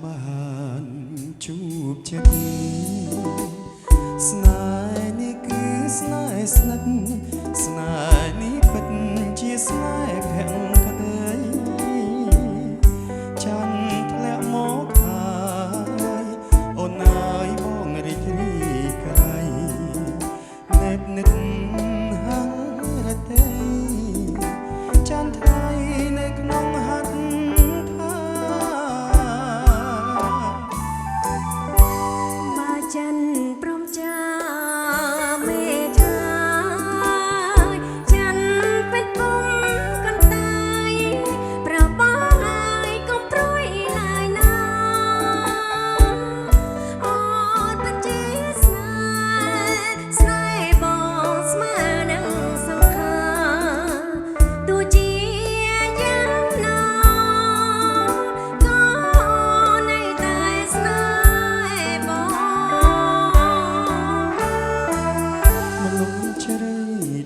បានជួបចិត្តស្នេហ៍នេះគឺស្នេហ៍ស្និទ្ធស្នេហ៍នេះពិតជាស្នេហ៍ភក្តីច័ន្ទធ្លាក់មកហើយអូនអើយបងរីករាយក្រៃនេបនិតហាំងរទេច័ន្ទថ្លៃនៅក្នុងហាត់จันพร้อมจะเมทายฉันเป็นปุ้มกันตายประบายก็ปล่อยลายน้ำอดตะเจสนายบอกสมานังสังขารตูเจียยังนอก็ในตายสนายบอก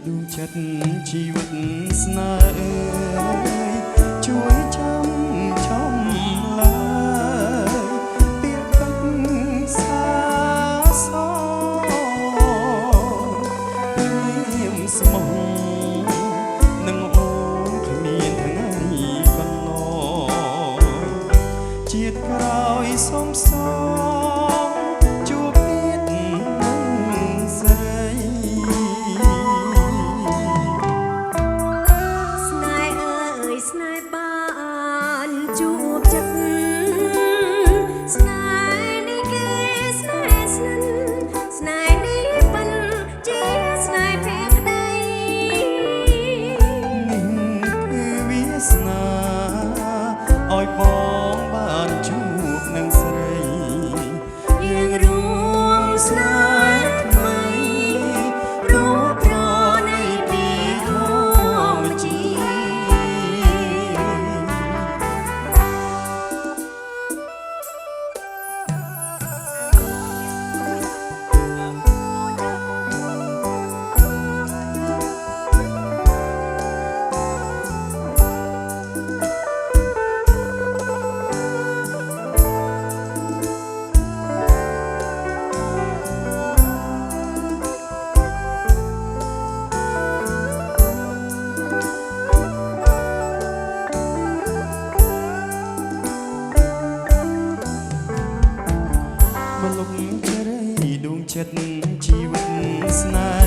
ដួងចិត្តជីវិតស្នេហ៍ជួយចាំចំឡើយពាក្យពេចន៍សាសព្រាមស្មោះនឹងអូនគ្មានថ្ងៃកំណត់ជាតិក្រោយសុំសងជួបទៀតនឹងសេរីជួបចិត្តស្នេហ៍នេះគឺស្នេហ៍ស្និទ្ធស្នេហ៍នេះពិតជាស្នេហ៍ភក្តីនេះគឺវាសនាឲ្យបងបានជួបនឹងស្រីយើងរួមស្នេហ៍ថ្មីរួបរនៃពីធម្មជាតិមកលុបជ្រៃដួងចិត្តជីវិតស្នេហ៍